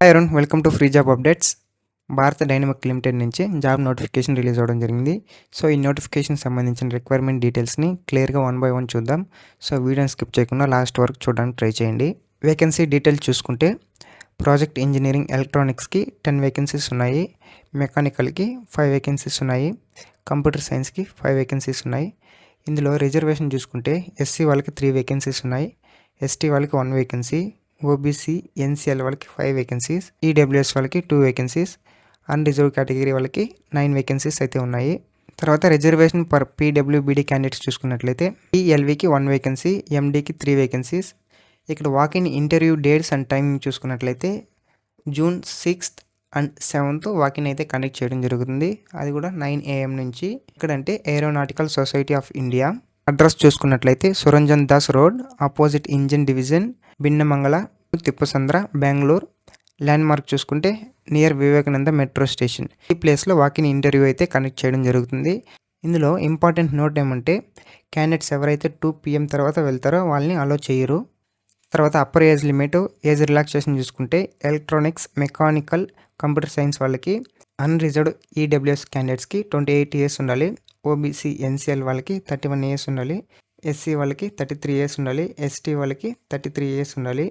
Hi Arun, welcome to free job updates. భారత dynamic limited నుంచి job notification release అవ్వడం జరిగింది. సో ఈ నోటిఫికేషన్ సంబంధించిన రిక్వైర్మెంట్ డీటెయిల్స్ని క్లియర్గా 1 by 1 చూద్దాం. సో వీడియోని స్కిప్ చేయకుండా లాస్ట్ వరకు చూడడానికి ట్రై చేయండి. వేకెన్సీ డీటెయిల్స్ చూసుకుంటే ప్రాజెక్ట్ ఇంజనీరింగ్ ఎలక్ట్రానిక్స్కి 10 వేకెన్సీస్ ఉన్నాయి, మెకానికల్కి 5 వేకెన్సీస్ ఉన్నాయి, కంప్యూటర్ సైన్స్కి 5 వేకెన్సీస్ ఉన్నాయి. ఇందులో రిజర్వేషన్ చూసుకుంటే ఎస్సీ వాళ్ళకి 3 వేకెన్సీస్ ఉన్నాయి, ఎస్టీ వాళ్ళకి 1 వేకెన్సీ, ఓబీసీ ఎన్సీఎల్ వాళ్ళకి 5 వేకెన్సీస్, ఈడబ్ల్యూఎస్ వాళ్ళకి 2 వేకెన్సీస్, అన్రిజర్వ్ కేటగిరీ వాళ్ళకి 9 వేకెన్సీస్ అయితే ఉన్నాయి. తర్వాత రిజర్వేషన్ పర్ పీడబ్ల్యూబీడీ క్యాండిడేట్స్ చూసుకున్నట్లయితే ఈఎల్వీకి 1 వేకెన్సీ, ఎండీకి 3 వేకెన్సీస్. ఇక్కడ walk in interview dates and timing చూసుకున్నట్లయితే June 6th and 7th walk in అయితే కండక్ట్ చేయడం జరుగుతుంది. అది కూడా 9 AM నుంచి. ఇక్కడంటే aeronautical society of India. Address చూసుకున్నట్లయితే Suranjan Das road, opposite engine division, Binnamangala, Thippasandra, Bengaluru. Land చూసుకుంటే నియర్ వివేకానంద మెట్రో స్టేషన్. ఈ ప్లేస్లో వాకిన్ ఇంటర్వ్యూ అయితే కండక్ట్ చేయడం జరుగుతుంది. ఇందులో ఇంపార్టెంట్ నోట్ ఏమంటే క్యాండిడేట్స్ ఎవరైతే 2 PM తర్వాత వెళ్తారో వాళ్ళని అలో చేయరు. తర్వాత upper age limit, age relaxation చూసుకుంటే ఎలక్ట్రానిక్స్, మెకానికల్, కంప్యూటర్ సైన్స్ వాళ్ళకి అన్రిజర్వ్డ్ ఈడబ్ల్యూఎస్ క్యాండిడేట్స్కి 28 years ఉండాలి, ఓబీసీ ఎన్సీఎల్ వాళ్ళకి 31 years ఉండాలి, ఎస్సీ వాళ్ళకి 33 years ఉండాలి, ఎస్టీ వాళ్ళకి 33 years ఉండాలి.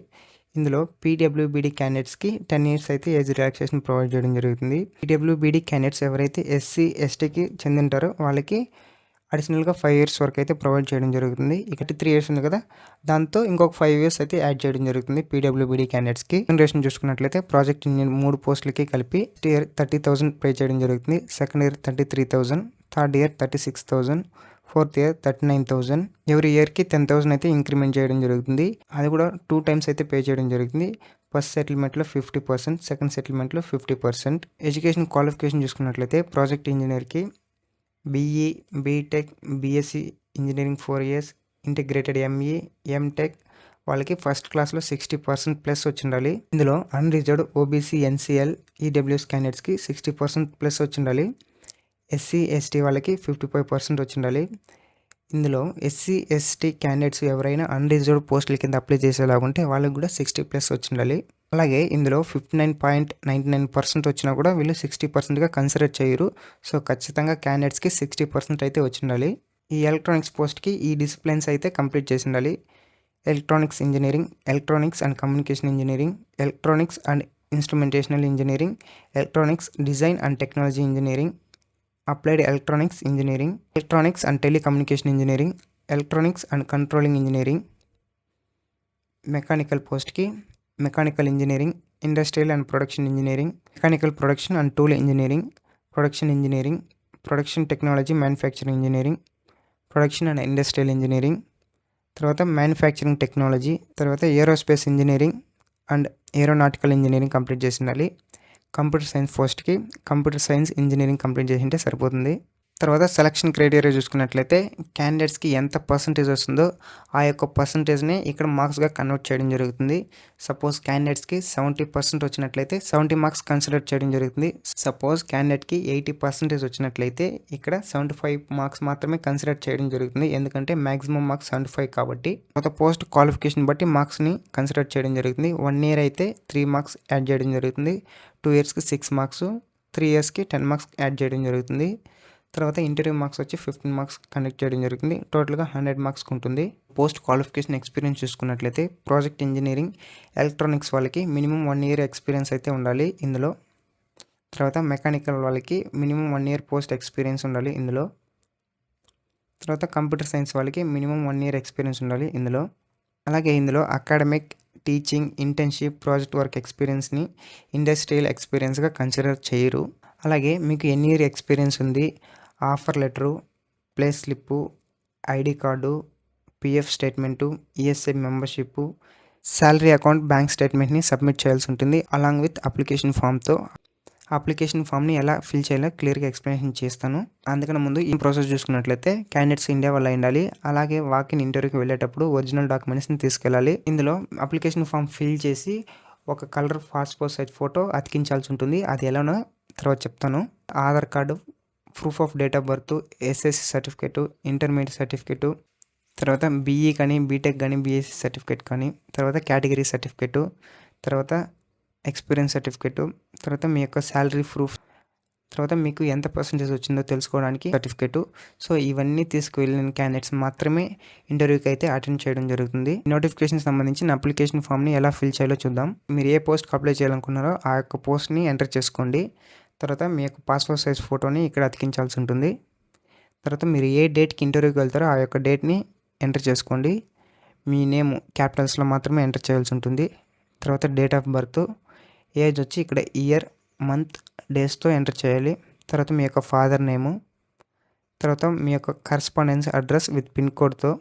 ఇందులో పీడబ్ల్యూబీడీ క్యాండిడేట్స్కి 10 years అయితే ఏజ్ రిలాక్సేషన్ ప్రొవైడ్ చేయడం జరుగుతుంది. పీడబ్ల్యూబీడీ క్యాండిడేట్స్ ఎవరైతే ఎస్సీ ఎస్టీకి చెందింటారో వాళ్ళకి అడిషనల్గా 5 years వరకు అయితే ప్రొవైడ్ చేయడం జరుగుతుంది. ఇక 3 years ఉంది కదా, దాంతో ఇంకొక 5 years అయితే యాడ్ చేయడం జరుగుతుంది పీడబ్ల్యూబీడీ క్యాండిడేట్స్కి. రెమ్యునరేషన్ చూసుకున్నట్లయితే ప్రాజెక్ట్ ఇంజనీర్ 3 పోస్టులకి కలిపి ఫస్ట్ ఇయర్ 30,000 పే చేయడం జరుగుతుంది, second year 33,000, third year 36,000, fourth year 39,000. ఎవరి ఇయర్కి 10,000 అయితే ఇంక్రిమెంట్ చేయడం జరుగుతుంది. అది కూడా 2 times అయితే పే చేయడం జరుగుతుంది. ఫస్ట్ సెటిల్మెంట్లో 50%, సెకండ్ సెటిల్మెంట్లో 50%. ఎడ్యుకేషన్ క్వాలిఫికేషన్ చూసుకున్నట్లయితే ప్రాజెక్ట్ ఇంజనీర్కి BE, BTech, BSc engineering 4 years, integrated ME, MTech వాళ్ళకి ఫస్ట్ క్లాస్లో 60% ప్లస్ వచ్చి ఉండాలి. ఇందులో అన్రిజర్వ్డ్ ఓబీసీ ఎన్సీఎల్ ఈడబ్ల్యూఎస్ క్యాండిడేట్స్కి 60% ప్లస్ వచ్చి ఉండాలి. ఎస్సీ ఎస్టీ వాళ్ళకి 55% వచ్చి ఉండాలి. ఇందులో ఎస్సీ ఎస్టీ క్యాండిడేట్స్ ఎవరైనా అన్రిజర్వ్డ్ పోస్టుల కింద అప్లై చేసేలాగుంటే వాళ్ళకి కూడా 60+ వచ్చి ఉండాలి. అలాగే ఇందులో 59.99% వచ్చినా కూడా వీళ్ళు 60%గా కన్సిడర్ చేయరు. సో ఖచ్చితంగా క్యాండిడేట్స్కి 60% అయితే వచ్చి ఉండాలి. ఈ ఎలక్ట్రానిక్స్ పోస్ట్కి ఈ డిసిప్లిన్స్ అయితే కంప్లీట్ చేసి ఉండాలి. Electronics engineering, electronics and communication engineering, electronics and instrumentational engineering, electronics design and technology engineering, applied electronics engineering, electronics and telecommunication engineering, electronics and controlling engineering. Mechanical పోస్ట్కి mechanical engineering, industrial and production engineering, mechanical production and tool engineering, production engineering, production technology manufacturing engineering, production and industrial engineering, తర్వాత manufacturing technology, తర్వాత aerospace engineering and aeronautical engineering complete చేసి ఉండాలి. Computer science పోస్ట్కి computer science engineering complete చేసి ఉంటే సరిపోతుంది. తర్వాత selection criteria చూసుకున్నట్లయితే క్యాండిడేట్స్కి ఎంత పర్సంటేజ్ వస్తుందో ఆ యొక్క పర్సంటేజ్ని ఇక్కడ మార్క్స్గా కన్వర్ట్ చేయడం జరుగుతుంది. సపోజ్ క్యాండిడేట్స్కి 70% వచ్చినట్లయితే 70 marks కన్సిడర్ చేయడం జరుగుతుంది. సపోజ్ క్యాండిడేట్కి 80% వచ్చినట్లయితే ఇక్కడ 75 marks మాత్రమే కన్సిడర్ చేయడం జరుగుతుంది, ఎందుకంటే మ్యాక్సిమం మార్క్స్ 75 కాబట్టి. తర్వాత పోస్ట్ క్వాలిఫికేషన్ బట్టి మార్క్స్ని కన్సిడర్ చేయడం జరుగుతుంది. 1 year అయితే 3 marks యాడ్ చేయడం జరుగుతుంది, 2 yearsకి 6 marks, 3 yearsకి 10 marks యాడ్ చేయడం జరుగుతుంది. తర్వాత ఇంటర్వ్యూ మార్క్స్ వచ్చి 15 marks కండక్ట్ చేయడం జరుగుతుంది. టోటల్గా 100 marks ఉంటుంది. పోస్ట్ క్వాలిఫికేషన్ ఎక్స్పీరియన్స్ చూసుకున్నట్లయితే ప్రాజెక్ట్ ఇంజనీరింగ్ ఎలక్ట్రానిక్స్ వాళ్ళకి మినిమం 1 year ఎక్స్పీరియన్స్ అయితే ఉండాలి ఇందులో. తర్వాత మెకానికల్ వాళ్ళకి మినిమం 1 year పోస్ట్ ఎక్స్పీరియన్స్ ఉండాలి ఇందులో. తర్వాత కంప్యూటర్ సైన్స్ వాళ్ళకి మినిమం 1 year ఎక్స్పీరియన్స్ ఉండాలి ఇందులో. అలాగే ఇందులో academic, teaching, internship, project work ఎక్స్పీరియన్స్ని ఇండస్ట్రియల్ ఎక్స్పీరియన్స్గా కన్సిడర్ చేయరు. అలాగే మీకు ఎన్ని ఇయర్ ఎక్స్పీరియన్స్ ఉంది, offer letter, pay slip, ID card, PF statement, ESI membership, salary account, bank స్టేట్మెంట్ని సబ్మిట్ చేయాల్సి ఉంటుంది అలాంగ్ విత్ అప్లికేషన్ ఫామ్తో. అప్లికేషన్ ఫామ్ని ఎలా ఫిల్ చేయాలో క్లియర్గా ఎక్స్ప్లెనేషన్ చేస్తాను. అందుకని ముందు ఈ ప్రాసెస్ చూసుకున్నట్లయితే క్యాండిడేట్స్ ఇండియా వల్ల ఉండాలి. అలాగే వాకిన్ ఇంటర్వ్యూకి వెళ్ళేటప్పుడు ఒరిజినల్ డాక్యుమెంట్స్ని తీసుకెళ్ళాలి. ఇందులో అప్లికేషన్ ఫామ్ ఫిల్ చేసి ఒక కలర్ పాస్పోర్ట్ సైజ్ ఫోటో అతికించాల్సి ఉంటుంది. అది ఎలానో తర్వాత చెప్తాను. Aadhaar card, proof of date of birth, SSC certificate, intermediate certificate, తర్వాత బీఈ కానీ బీటెక్ కానీ బీఎస్సీ సర్టిఫికేట్ కానీ, తర్వాత కేటగిరీ సర్టిఫికేటు, తర్వాత ఎక్స్పీరియన్స్ సర్టిఫికేటు, తర్వాత మీ యొక్క శాలరీ ప్రూఫ్, తర్వాత మీకు ఎంత పర్సెంటేజ్ వచ్చిందో తెలుసుకోవడానికి సర్టిఫికేటు. సో ఇవన్నీ తీసుకువెళ్ళిన క్యాండిడేట్స్ మాత్రమే ఇంటర్వ్యూకి అయితే అటెండ్ చేయడం జరుగుతుంది. నోటిఫికేషన్ సంబంధించిన అప్లికేషన్ ఫామ్ని ఎలా ఫిల్ చేయాలో చూద్దాం. మీరు ఏ పోస్ట్కి అప్లై చేయాలనుకున్నారో ఆ యొక్క పోస్ట్ని ఎంటర్ చేసుకోండి. తర్వాత మీ యొక్క పాస్పోర్ట్ సైజ్ ఫోటోని ఇక్కడ అతికించాల్సి ఉంటుంది. తర్వాత మీరు ఏ డేట్కి ఇంటర్వ్యూకి వెళ్తారో ఆ యొక్క డేట్ని ఎంటర్ చేసుకోండి. మీ నేమ్ క్యాపిటల్స్లో మాత్రమే ఎంటర్ చేయాల్సి ఉంటుంది. తర్వాత డేట్ ఆఫ్ బర్త్, ఏజ్ వచ్చి ఇక్కడ ఇయర్, మంత్, డేస్తో ఎంటర్ చేయాలి. తర్వాత మీ యొక్క ఫాదర్ నేము, తర్వాత మీ యొక్క కరస్పాండెన్స్ అడ్రస్ విత్ పిన్ కోడ్తో,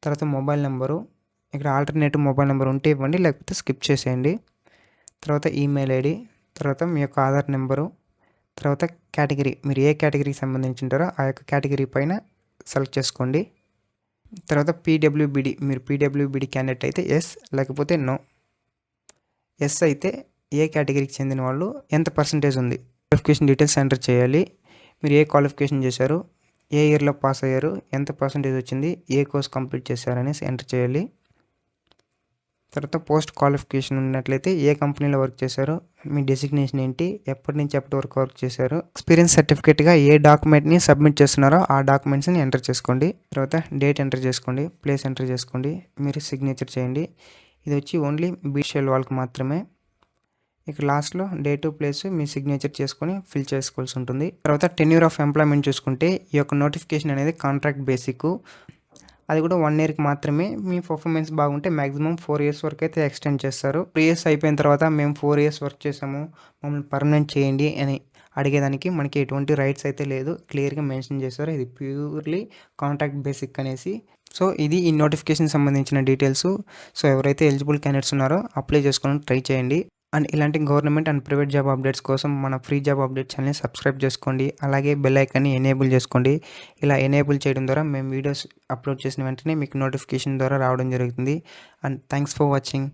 తర్వాత మొబైల్ నెంబరు, ఇక్కడ ఆల్టర్నేటివ్ మొబైల్ నెంబర్ ఉంటే ఇవ్వండి, లేకపోతే స్కిప్ చేసేయండి. తర్వాత ఈమెయిల్ ఐడి, తర్వాత మీ యొక్క ఆధార్ నెంబరు, తర్వాత కేటగిరీ, మీరు ఏ కేటగిరీకి సంబంధించి ఉంటారో ఆ యొక్క కేటగిరీ పైన సెలెక్ట్ చేసుకోండి. తర్వాత పీడబ్ల్యూబీడి, మీరు పీడబ్ల్యూబీడి క్యాండిడేట్ అయితే ఎస్, లేకపోతే నో. ఎస్ అయితే ఏ కేటగిరీకి చెందిన వాళ్ళు ఎంత పర్సంటేజ్ ఉంది, క్వాలిఫికేషన్ డీటెయిల్స్ ఎంటర్ చేయాలి. మీరు ఏ క్వాలిఫికేషన్ చేశారు, ఏ ఇయర్లో పాస్ అయ్యారు, ఎంత పర్సంటేజ్ వచ్చింది, ఏ కోర్స్ కంప్లీట్ చేశారనేసి ఎంటర్ చేయాలి. తర్వాత పోస్ట్ క్వాలిఫికేషన్ ఉన్నట్లయితే ఏ కంపెనీలో వర్క్ చేశారు, మీ డెసిగ్నేషన్ ఏంటి, ఎప్పటి నుంచి ఎప్పటి వరకు వర్క్ చేశారు, ఎక్స్పీరియన్స్ సర్టిఫికేట్గా ఏ డాక్యుమెంట్ని సబ్మిట్ చేస్తున్నారో ఆ డాక్యుమెంట్స్ని ఎంటర్ చేసుకోండి. తర్వాత డేట్ ఎంటర్ చేసుకోండి, ప్లేస్ ఎంటర్ చేసుకోండి, మీరు సిగ్నేచర్ చేయండి. ఇది వచ్చి ఓన్లీ బీషెల్ వాళ్ళకి మాత్రమే. ఇక లాస్ట్లో డేటు, ప్లేస్ మీ సిగ్నేచర్ చేసుకొని ఫిల్ చేసుకోవాల్సి ఉంటుంది. తర్వాత టెన్యూర్ ఆఫ్ ఎంప్లాయ్మెంట్ చూసుకుంటే ఈ యొక్క నోటిఫికేషన్ అనేది కాంట్రాక్ట్ బేసిక్, అది కూడా 1 ఇయర్కి మాత్రమే. మీ పర్ఫార్మెన్స్ బాగుంటే మ్యాక్సిమం 4 ఇయర్స్ వరకు అయితే ఎక్స్టెండ్ చేస్తారు. 3 ఇయర్స్ అయిపోయిన తర్వాత మేము 4 ఇయర్స్ వర్క్ చేసాము, మమ్మల్ని పర్మనెంట్ చేయండి అని అడిగేదానికి మనకి ఎటువంటి రైట్స్ అయితే లేదు, క్లియర్గా మెన్షన్ చేశారు. ఇది ప్యూర్లీ కాంట్రాక్ట్ బేసిక్ అనేసి. సో ఇది ఈ నోటిఫికేషన్ సంబంధించిన డీటెయిల్స్. సో ఎవరైతే ఎలిజిబుల్ క్యాండిడేట్స్ ఉన్నారో అప్లై చేసుకోవడానికి ట్రై చేయండి. అండ్ ఇలాంటి government and private job updates కోసం మన ఫ్రీ జాబ్ అప్డేట్ ఛానల్ని సబ్స్క్రైబ్ చేసుకోండి. అలాగే బెల్ ఐకాన్ని ఎనేబుల్ చేసుకోండి. ఇలా ఎనేబుల్ చేయడం ద్వారా మేము వీడియోస్ అప్లోడ్ చేసిన వెంటనే మీకు నోటిఫికేషన్ ద్వారా రావడం జరుగుతుంది. And thanks for watching.